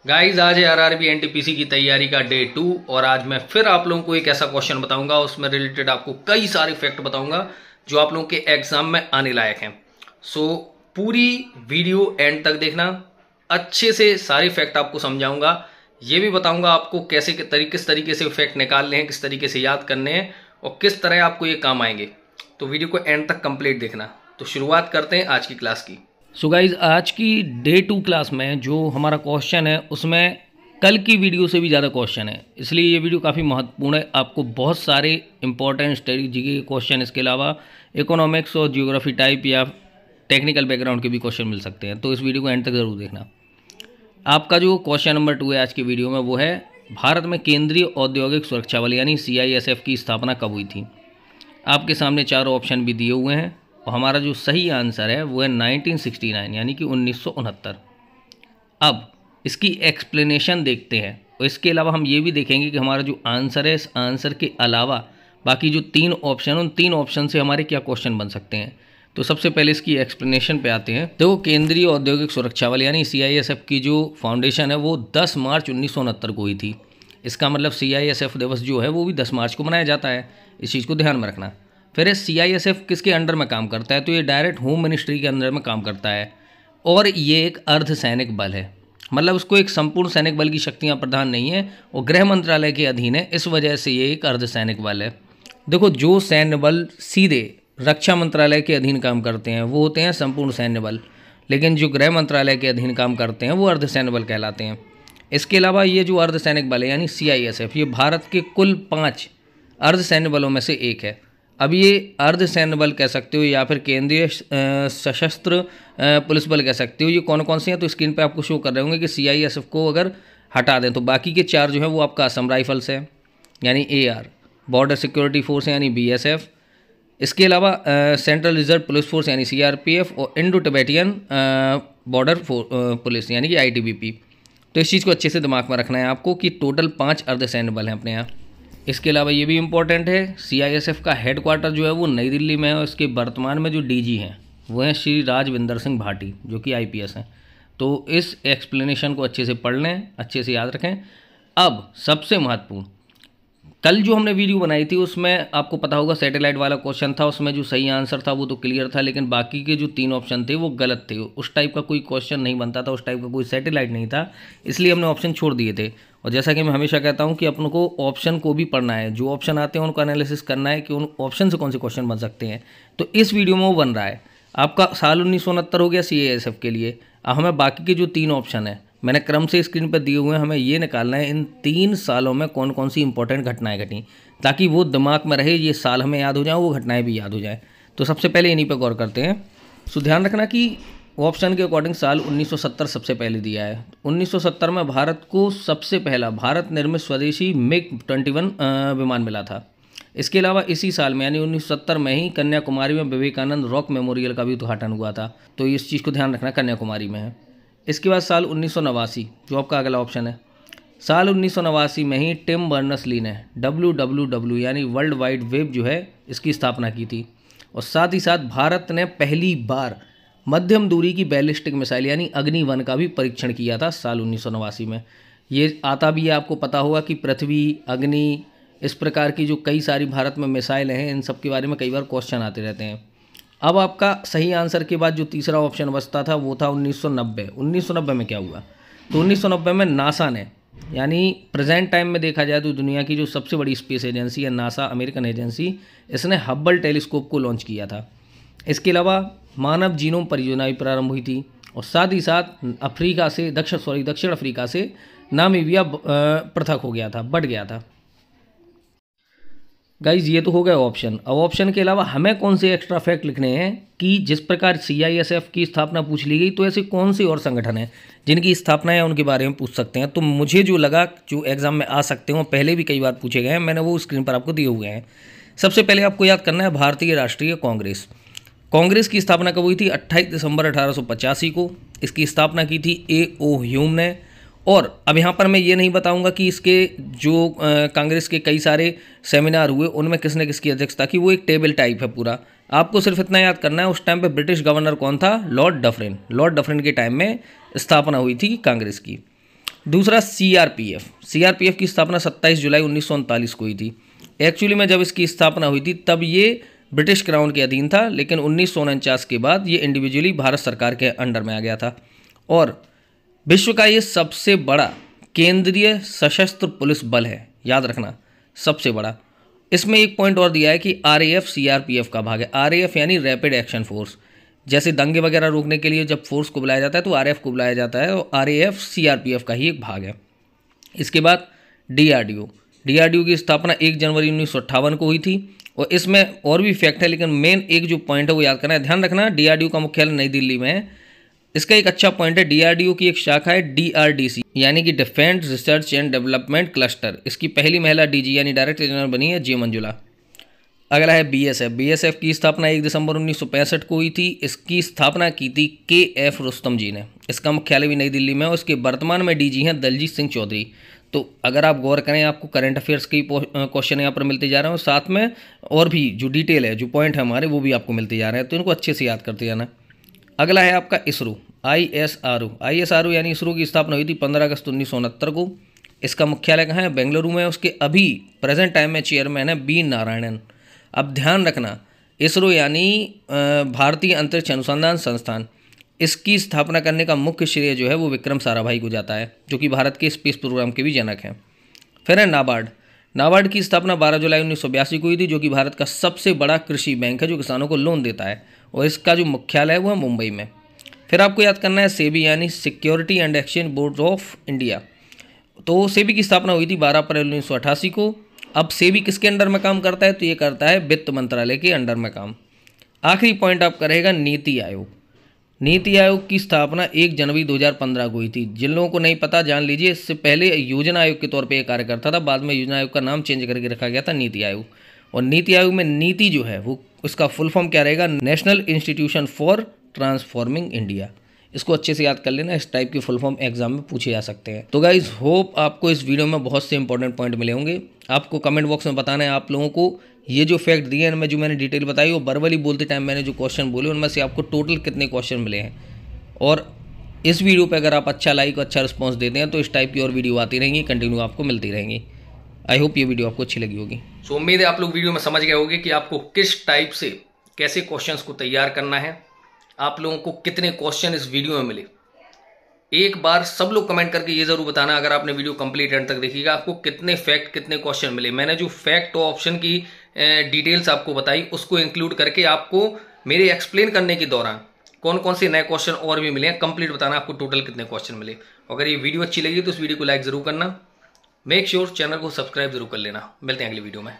Guys आज है RRB NTPC की तैयारी का डे 2 और आज मैं फिर आप लोगों को एक ऐसा क्वेश्चन बताऊंगा, उसमें रिलेटेड आपको कई सारे फैक्ट बताऊंगा जो आप लोगों के एग्जाम में आने लायक हैं। सो पूरी वीडियो एंड तक देखना, अच्छे से सारे फैक्ट आपको समझाऊंगा। ये भी बताऊंगा आपको किस तरीके से फैक्ट निकालने हैं, किस तरीके से याद करने हैं और किस तरह आपको ये काम आएंगे। तो वीडियो को एंड तक कंप्लीट देखना। तो शुरुआत करते हैं आज की क्लास की। सो गाइज आज की डे 2 क्लास में जो हमारा क्वेश्चन है उसमें कल की वीडियो से भी ज़्यादा क्वेश्चन है, इसलिए ये वीडियो काफ़ी महत्वपूर्ण है। आपको बहुत सारे इंपॉर्टेंट स्ट्रेटजी के क्वेश्चन, इसके अलावा इकोनॉमिक्स और जियोग्राफी टाइप या टेक्निकल बैकग्राउंड के भी क्वेश्चन मिल सकते हैं। तो इस वीडियो को एंड तक ज़रूर देखना। आपका जो क्वेश्चन नंबर 2 है आज की वीडियो में, वो है भारत में केंद्रीय औद्योगिक सुरक्षा बल यानी CISF की स्थापना कब हुई थी। आपके सामने चारों ऑप्शन भी दिए हुए हैं और हमारा जो सही आंसर है वो है 1969 यानी कि 1969। अब इसकी एक्सप्लेनेशन देखते हैं और इसके अलावा हम ये भी देखेंगे कि हमारा जो आंसर है, इस आंसर के अलावा बाकी जो 3 ऑप्शन, उन 3 ऑप्शन से हमारे क्या क्वेश्चन बन सकते हैं। तो सबसे पहले इसकी एक्सप्लेनेशन पे आते हैं। देखो, केंद्रीय औद्योगिक सुरक्षा बल यानी CISF की जो फाउंडेशन है वो 10 मार्च 1969 को हुई थी। इसका मतलब CISF दिवस जो है वो भी 10 मार्च को मनाया जाता है, इस चीज़ को ध्यान में रखना। फिर CISF किसके अंडर में काम करता है, तो ये डायरेक्ट होम मिनिस्ट्री के अंदर में काम करता है और ये एक अर्धसैनिक बल है, मतलब उसको एक संपूर्ण सैनिक बल की शक्तियाँ प्रदान नहीं है और गृह मंत्रालय के अधीन है, इस वजह से ये एक अर्धसैनिक बल है। देखो, जो सैन्य बल सीधे रक्षा मंत्रालय के अधीन काम करते हैं वो होते हैं संपूर्ण सैन्य बल, लेकिन जो गृह मंत्रालय के अधीन काम करते हैं वो अर्धसैन्य बल कहलाते हैं। इसके अलावा ये जो अर्धसैनिक बल है यानी CISF, ये भारत के कुल 5 अर्धसैन्य बलों में से एक है। अब ये अर्धसैन्य बल कह सकते हो या फिर केंद्रीय सशस्त्र पुलिस बल कह सकते हो। ये कौन कौन से हैं तो स्क्रीन पे आपको शो कर रहे होंगे कि CISF को अगर हटा दें तो बाकी के 4 जो हैं वो आपका असम राइफल्स है यानी AR, बॉर्डर सिक्योरिटी फोर्स यानी BSF, इसके अलावा सेंट्रल रिजर्व पुलिस फोर्स यानी CRPF और इंडो टिबेटियन बॉर्डर पुलिस यानी कि ITBP। तो इस चीज़ को अच्छे से दिमाग में रखना है आपको कि टोटल 5 अर्धसैन्य बल हैं अपने यहाँ। इसके अलावा ये भी इम्पोर्टेंट है, CISF का हेडक्वार्टर जो है वो नई दिल्ली में है और इसके वर्तमान में जो DG हैं वो हैं श्री राजविंदर सिंह भाटी, जो कि IPS हैं। तो इस एक्सप्लेनेशन को अच्छे से पढ़ लें, अच्छे से याद रखें। अब सबसे महत्वपूर्ण, कल जो हमने वीडियो बनाई थी उसमें आपको पता होगा सैटेलाइट वाला क्वेश्चन था, उसमें जो सही आंसर था वो तो क्लियर था, लेकिन बाकी के जो 3 ऑप्शन थे वो गलत थे। उस टाइप का कोई क्वेश्चन नहीं बनता था, उस टाइप का कोई सैटेलाइट नहीं था, इसलिए हमने ऑप्शन छोड़ दिए थे। और जैसा कि मैं हमेशा कहता हूँ कि अपन को ऑप्शन को भी पढ़ना है, जो ऑप्शन आते हैं उनको एनालिसिस करना है कि उन ऑप्शन से कौन से क्वेश्चन बन सकते हैं। तो इस वीडियो में वो बन रहा है। आपका साल 1969 हो गया CISF के लिए। अब हमें बाकी के जो 3 ऑप्शन है मैंने क्रम से स्क्रीन पर दिए हुए हैं, हमें ये निकालना है इन 3 सालों में कौन कौन सी इंपॉर्टेंट घटनाएं घटी, ताकि वो दिमाग में रहे, ये साल हमें याद हो जाए, वो घटनाएं भी याद हो जाएं। तो सबसे पहले इन्हीं पर गौर करते हैं। सो ध्यान रखना कि ऑप्शन के अकॉर्डिंग साल 1970 सबसे पहले दिया है। 1970 में भारत को सबसे पहला भारत निर्मित स्वदेशी MiG-21 विमान मिला था। इसके अलावा इसी साल में यानी 1970 में ही कन्याकुमारी में विवेकानंद रॉक मेमोरियल का भी उद्घाटन हुआ था। तो इस चीज़ को ध्यान रखना, कन्याकुमारी में है। इसके बाद साल 1989 जो आपका अगला ऑप्शन है, साल 1989 में ही टिम बर्नर्स-ली ने WWW यानी वर्ल्ड वाइड वेब जो है इसकी स्थापना की थी। और साथ ही साथ भारत ने पहली बार मध्यम दूरी की बैलिस्टिक मिसाइल यानी अग्नि-1 का भी परीक्षण किया था साल 1989 में। ये आता भी है, आपको पता होगा कि पृथ्वी, अग्नि, इस प्रकार की जो कई सारी भारत में मिसाइलें हैं, इन सब के बारे में कई बार क्वेश्चन आते रहते हैं। अब आपका सही आंसर के बाद जो तीसरा ऑप्शन बचता था वो था 1990। 1990 में क्या हुआ, तो 1990 में नासा ने, यानी प्रेजेंट टाइम में देखा जाए तो दुनिया की जो सबसे बड़ी स्पेस एजेंसी है नासा, अमेरिकन एजेंसी, इसने हब्बल टेलीस्कोप को लॉन्च किया था। इसके अलावा मानव जीनोम परियोजना भी प्रारंभ हुई थी और साथ ही साथ दक्षिण अफ्रीका से नामीबिया पृथक हो गया था, बढ़ गया था। गाइज ये तो हो गया ऑप्शन। अब ऑप्शन के अलावा हमें कौन से एक्स्ट्रा फैक्ट लिखने हैं कि जिस प्रकार CISF की स्थापना पूछ ली गई, तो ऐसे कौन से और संगठन हैं जिनकी स्थापना है उनके बारे में पूछ सकते हैं। तो मुझे जो लगा जो एग्जाम में आ सकते हो, पहले भी कई बार पूछे गए हैं, मैंने वो स्क्रीन पर आपको दिए हुए हैं। सबसे पहले आपको याद करना है भारतीय राष्ट्रीय कांग्रेस। कांग्रेस की स्थापना कब हुई थी, 28 दिसंबर 1885 को। इसकी स्थापना की थी A.O. ह्यूम ने। और अब यहाँ पर मैं ये नहीं बताऊंगा कि इसके जो कांग्रेस के कई सारे सेमिनार हुए उनमें किसने किसकी अध्यक्षता की, वो एक टेबल टाइप है पूरा। आपको सिर्फ इतना याद करना है उस टाइम पे ब्रिटिश गवर्नर कौन था, लॉर्ड डफरिन। लॉर्ड डफरिन के टाइम में स्थापना हुई थी कांग्रेस की। दूसरा सीआरपीएफ की स्थापना 27 जुलाई 1939 को हुई थी। एक्चुअली में जब इसकी स्थापना हुई थी तब ये ब्रिटिश क्राउन के अधीन था, लेकिन 1949 के बाद ये इंडिविजुअली भारत सरकार के अंडर में आ गया था और विश्व का ये सबसे बड़ा केंद्रीय सशस्त्र पुलिस बल है, याद रखना, सबसे बड़ा। इसमें एक पॉइंट और दिया है कि आरएएफ सीआरपीएफ का भाग है। आरएएफ यानी रैपिड एक्शन फोर्स, जैसे दंगे वगैरह रोकने के लिए जब फोर्स को बुलाया जाता है तो आरएएफ को बुलाया जाता है, और आरएएफ सीआरपीएफ का ही एक भाग है। इसके बाद डीआरडीओ की स्थापना 1 जनवरी 1958 को हुई थी और इसमें और भी फैक्ट है, लेकिन मेन एक जो पॉइंट है वो याद करना है। ध्यान रखना, डीआरडीओ का मुख्यालय नई दिल्ली में है। इसका एक अच्छा पॉइंट है, डीआरडीओ की एक शाखा है डीआरडीसी यानी कि defence research and development cluster. इसकी पहली महिला डीजी यानी डायरेक्टर जनरल बनी है जे मंजुला। अगला है बीएसएफ की स्थापना 1 दिसंबर 1965 को हुई थी। इसकी स्थापना की थी के.एफ. रुस्तम जी ने। इसका मुख्यालय भी नई दिल्ली में है और इसके वर्तमान में डीजी हैं दलजीत सिंह चौधरी। तो अगर आप गौर करें, आपको करंट अफेयर्स के क्वेश्चन यहाँ पर मिलते जा रहे हैं और साथ में और भी जो डिटेल है, जो पॉइंट है हमारे, वो भी आपको मिलते जा रहे हैं, तो इनको अच्छे से याद करते जाना। अगला है आपका इसरो, आईएसआरओ यानी इसरो की स्थापना हुई थी 15 अगस्त 1969 को। इसका मुख्यालय कहाँ है? बेंगलुरु में। उसके अभी प्रेजेंट टाइम में चेयरमैन है बी नारायणन। अब ध्यान रखना, इसरो यानी भारतीय अंतरिक्ष अनुसंधान संस्थान, इसकी स्थापना करने का मुख्य श्रेय जो है वो विक्रम साराभाई को जाता है, जो कि भारत के स्पेस प्रोग्राम के भी जनक हैं। फिर है नाबार्ड की स्थापना 12 जुलाई 1982 को हुई थी, जो कि भारत का सबसे बड़ा कृषि बैंक है जो किसानों को लोन देता है, और इसका जो मुख्यालय है वो है मुंबई में। फिर आपको याद करना है सेबी यानी security and exchange board of India. तो सेबी की स्थापना हुई थी 12 अप्रैल 1988 को। अब सेबी किसके अंडर में काम करता है? तो ये करता है वित्त मंत्रालय के अंडर में काम। आखिरी पॉइंट आपका रहेगा नीति आयोग की स्थापना 1 जनवरी 2015 को हुई थी। जिन लोगों को नहीं पता जान लीजिए, इससे पहले योजना आयोग के तौर पे ये कार्य करता था, बाद में योजना आयोग का नाम चेंज करके रखा गया था नीति आयोग। और नीति आयोग में नीति जो है वो इसका फुल फॉर्म क्या रहेगा? National institution for transforming India. इसको अच्छे से याद कर लेना, इस टाइप के फुल फॉर्म एग्जाम में पूछे जा सकते हैं। तो गाइज होप आपको इस वीडियो में बहुत से इंपॉर्टेंट पॉइंट मिले होंगे। आपको कमेंट बॉक्स में बताना है आप लोगों को ये जो फैक्ट दिए हैं, जो मैंने डिटेल बताई, वो वर्बली बोलते टाइम मैंने जो क्वेश्चन बोले उनमें से आपको टोटल कितने क्वेश्चन मिले हैं। और इस वीडियो पे अगर आप अच्छा लाइक और अच्छा रिस्पॉन्स देते हैं तो इस टाइप की और वीडियो आती रहेंगी, कंटिन्यू आपको मिलती रहेंगी। आई होप ये वीडियो आपको अच्छी लगी होगी। सो उम्मीद है आप लोग वीडियो में समझ गए होंगे कि आपको किस टाइप से कैसे क्वेश्चंस को तैयार करना है, आप लोगों को कितने क्वेश्चन इस वीडियो में मिले। एक बार सब लोग कमेंट करके ये जरूर बताना, अगर आपने वीडियो कंप्लीट एंड तक देखिएगा, आपको कितने फैक्ट कितने क्वेश्चन मिले। मैंने जो फैक्ट और ऑप्शन की डिटेल्स आपको बताई उसको इंक्लूड करके आपको मेरे एक्सप्लेन करने के दौरान कौन कौन से नए क्वेश्चन और भी मिले हैं, कंप्लीट बताना आपको टोटल कितने क्वेश्चन मिले। अगर ये वीडियो अच्छी लगी तो इस वीडियो को लाइक जरूर करना, मेक श्योर चैनल को सब्सक्राइब जरूर कर लेना। मिलते हैं अगली वीडियो में।